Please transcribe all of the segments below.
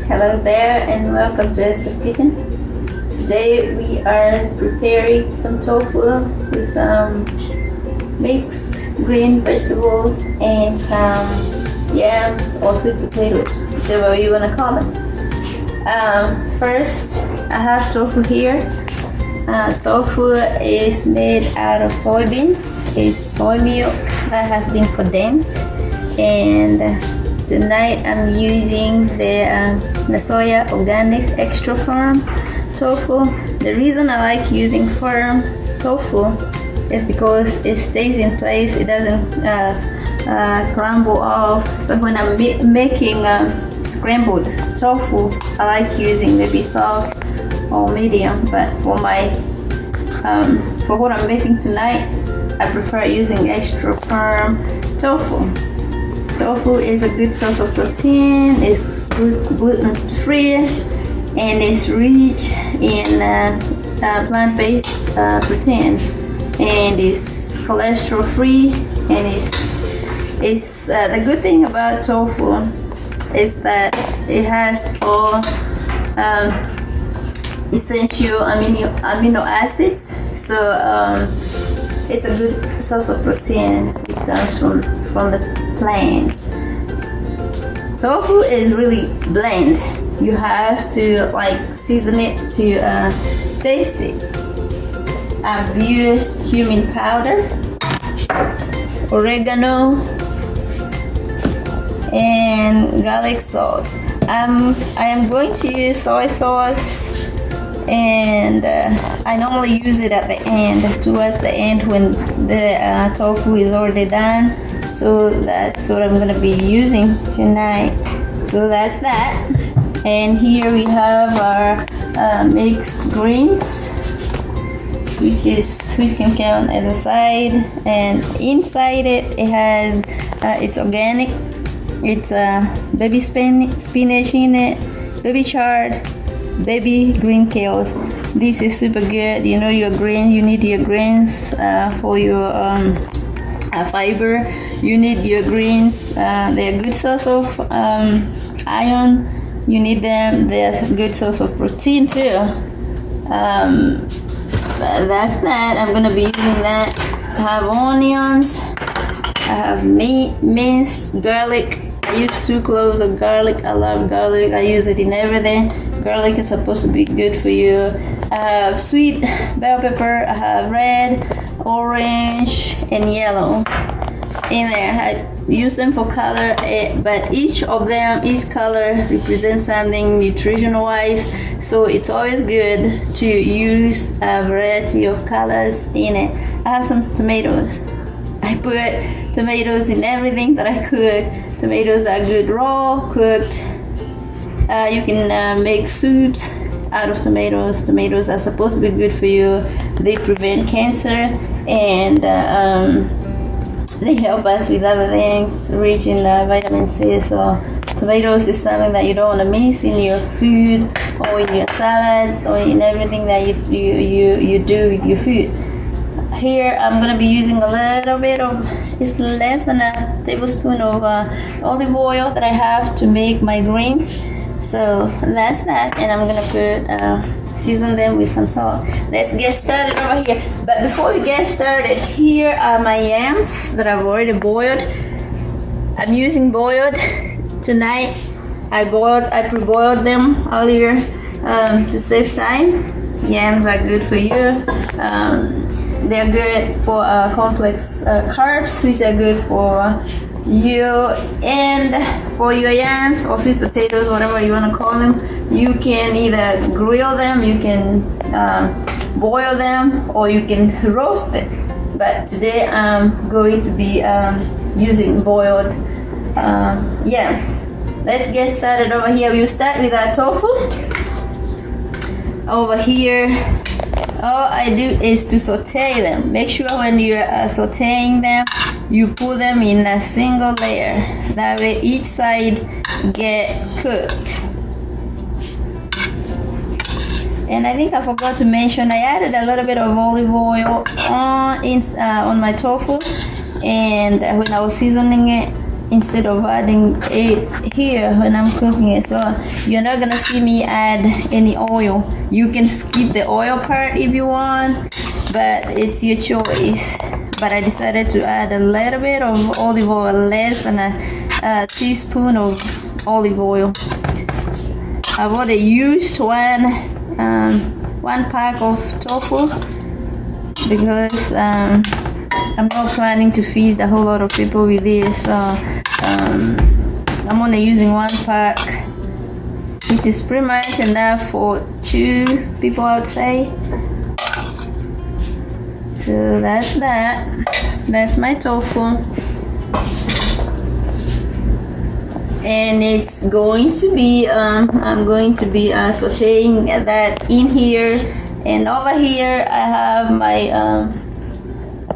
Hello there and welcome to Esther's Kitchen. Today we are preparing some tofu with some mixed green vegetables and some yams or sweet potatoes, whichever you want to call them. First, I have tofu here. Tofu is made out of soybeans. It's soy milk that has been condensed, and tonight I'm using the soya organic extra firm tofu. The reason I like using firm tofu is because it stays in place. It doesn't crumble off. But when I'm making scrambled tofu, I like using maybe soft or medium. But for what I'm making tonight, I prefer using extra firm tofu. Tofu is a good source of protein. It's gluten-free and it's rich in plant-based protein, and it's cholesterol-free. And it's the good thing about tofu is that it has all essential amino acids. So it's a good source of protein which comes from the plants. Tofu is really bland. You have to season it to taste it. I've used cumin powder, oregano, and garlic salt. I am going to use soy sauce, and I normally use it at the end, towards the end when the tofu is already done. So that's what I'm gonna be using tonight. So that's that. And here we have our mixed greens, which can count as a side. And inside it has it's organic. It's baby spinach in it, baby chard, baby green kales. This is super good. You know your greens. You need your greens for your fiber. You need your greens. They're a good source of iron. You need them. They're a good source of protein too. That's that. I'm gonna be using that. I have onions. I have minced garlic. I use 2 cloves of garlic. I love garlic. I use it in everything. Garlic is supposed to be good for you. I have sweet bell pepper. I have red, orange, and yellow in there. I use them for color, but each color represents something nutritional wise. So it's always good to use a variety of colors in it. I have some tomatoes. I put tomatoes in everything that I cook. Tomatoes are good raw, cooked. You can make soups out of tomatoes. Tomatoes are supposed to be good for you. They prevent cancer, and they help us with other things rich in vitamin C. So tomatoes is something that you don't want to miss in your food, or in your salads, or in everything that you do with your food. Here I'm going to be using a little bit of, it's less than a tablespoon of olive oil that I have to make my greens. So that's that, and I'm going to season them with some salt. Let's get started over here. But before we get started, here are my yams that I've already boiled. I'm using boiled tonight. I pre-boiled them earlier to save time. Yams are good for you. They're good for complex carbs, which are good for you. And for your yams or sweet potatoes, whatever you want to call them, you can either grill them, you can boil them, or you can roast them. But today I'm going to be using boiled yams. Let's get started over here. We'll start with our tofu. Over here, all I do is to saute them. Make sure when you are sauteing them, you put them in a single layer. That way each side get cooked. And I think I forgot to mention, I added a little bit of olive oil on my tofu, and when I was seasoning it, instead of adding it here when I'm cooking it. So you're not gonna see me add any oil. You can skip the oil part if you want, but it's your choice. But I decided to add a little bit of olive oil, less than a teaspoon of olive oil. I bought a used one pack of tofu because I'm not planning to feed a whole lot of people with this. So I'm only using one pack, which is pretty much enough for 2 people, I would say. So that's that. That's my tofu. And it's going to be, I'm going to be sauteing that in here. And over here I have my,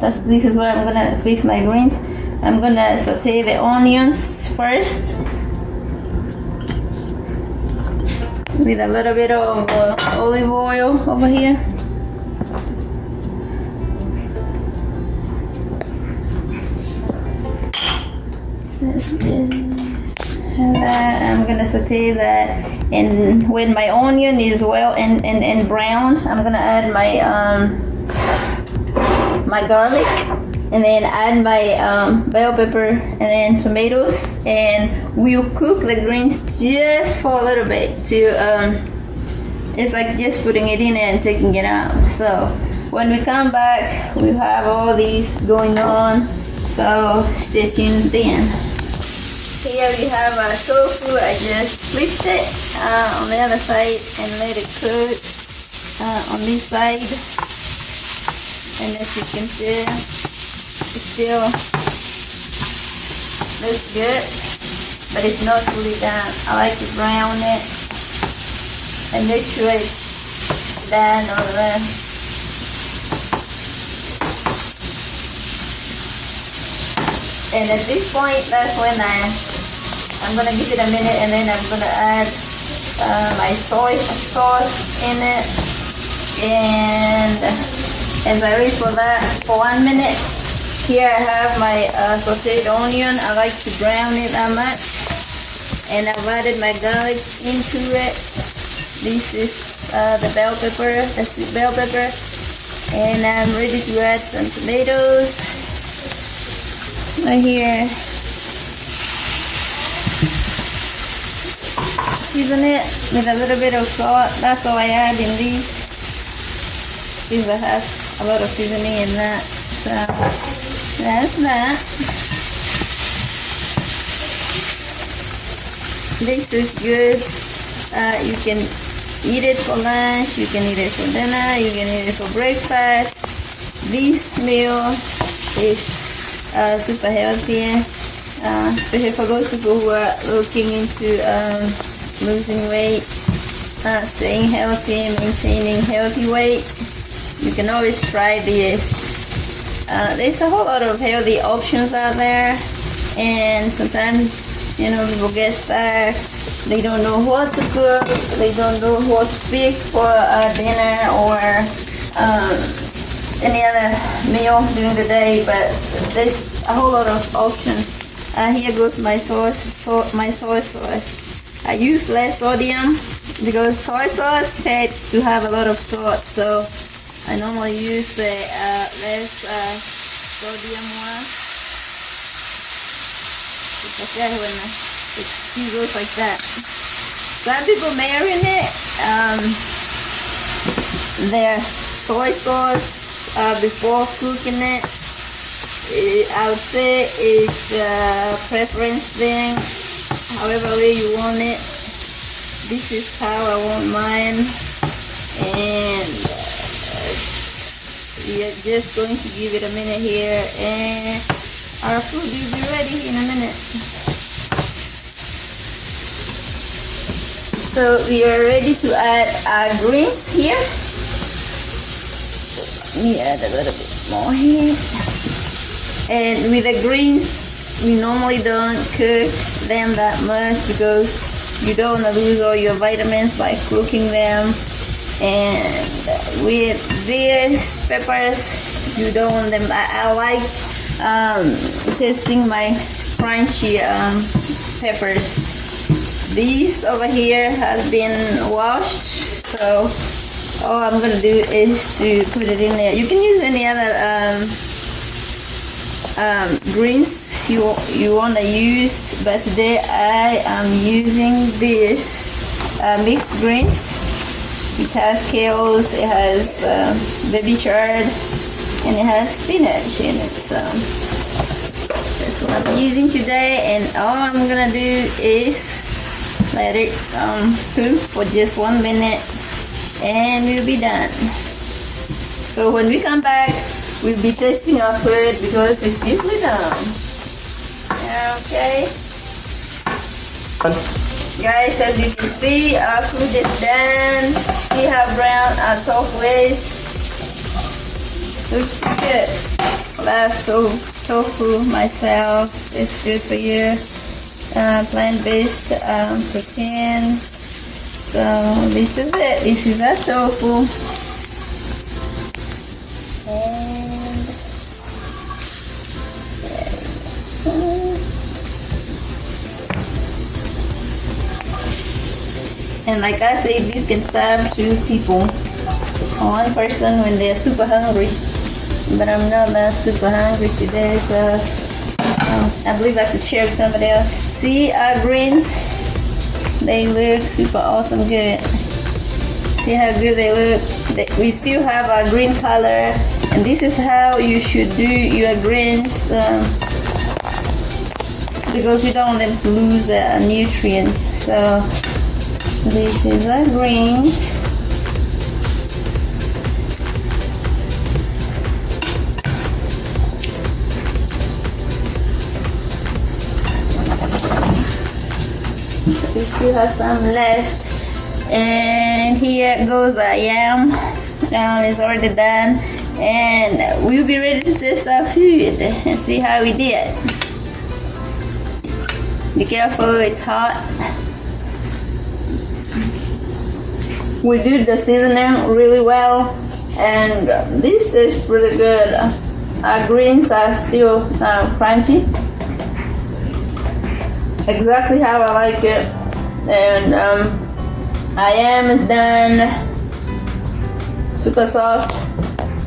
this is where I'm gonna fix my greens. I'm gonna saute the onions first with a little bit of olive oil over here. And I'm gonna saute that, and when my onion is well and browned, I'm gonna add my garlic, and then add my bell pepper, and then tomatoes, and we'll cook the greens just for a little bit to it's like just putting it in and taking it out. So when we come back, we'll have all these going on, so stay tuned then. Here we have our tofu. I just flipped it on the other side and let it cook on this side. And as you can see, it still looks good, but it's not fully done. I like to brown it and make sure it's done on the And at this point, that's when I'm gonna give it a minute, and then I'm gonna add my soy sauce in it. And as I wait for that for 1 minute, here I have my sauteed onion. I like to brown it that much, and I've added my garlic into it. This is the bell pepper, the sweet bell pepper, and I'm ready to add some tomatoes right here. Season it with a little bit of salt. That's all I add in these. These has a lot of seasoning in that. So that's that. This is good. You can eat it for lunch, you can eat it for dinner, you can eat it for breakfast. This meal is super healthy, especially for those people who are looking into losing weight, staying healthy, maintaining healthy weight. You can always try this. There's a whole lot of healthy options out there, and sometimes, you know, people get stuck. They don't know what to cook, they don't know what to fix for dinner or any other meal during the day, but there's a whole lot of options. Here goes my soy sauce. I use less sodium because soy sauce tends to have a lot of salt, so I normally use the less sodium one. Especially when it goes like that. Some people marinate their soy sauce before cooking it. I would say it's a preference thing, however way you want it. This is how I want mine, and we are just going to give it a minute here, and our food will be ready in a minute. So we are ready to add our greens here. Let me add a little bit more here. And with the greens, we normally don't cook them that much because you don't want to lose all your vitamins by cooking them. And with these peppers, you don't want them. I like tasting my crunchy peppers. These over here has been washed, so all I'm gonna do is to put it in there. You can use any other greens you wanna use, but today I am using this mixed greens, which has kales, it has baby chard, and it has spinach in it. So that's what I'm using today, and all I'm gonna do is let it cook for just 1 minute and we'll be done. So when we come back, we'll be tasting our food because it's usually done. Okay. Guys, as you can see, our food is done. See how brown our tofu is? Looks good. Love tofu myself. It's good for you. Plant-based protein. So this is it. This is our tofu. And like I said, this can serve 2 people or 1 person when they're super hungry. But I'm not that super hungry today, so I believe I could share with somebody else. See our greens? They look super awesome good. See how good they look? We still have our green color, and this is how you should do your greens because you don't want them to lose nutrients. So this is our greens. We still have some left, and here goes our yam. It's already done, and we'll be ready to test our food and see how we did. Be careful, it's hot. We did the seasoning really well, and this tastes pretty good. Our greens are still crunchy, exactly how I like it. And our yam is done, super soft,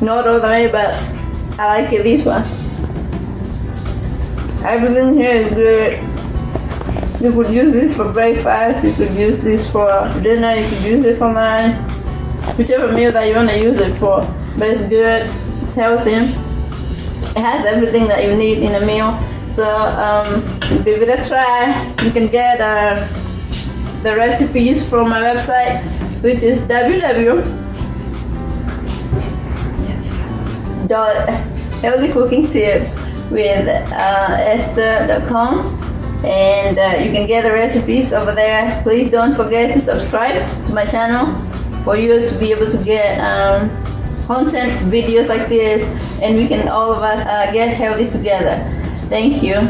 not all the way, but I like it this one. Everything here is good. You could use this for breakfast, you could use this for dinner, you could use it for lunch, whichever meal that you want to use it for. But it's good, it's healthy, it has everything that you need in a meal. So give it a try. You can get the recipes from my website, which is www.healthycookingtipswithesther.com, and you can get the recipes over there. Please don't forget to subscribe to my channel for you to be able to get content videos like this, and we can all of us get healthy together. Thank you.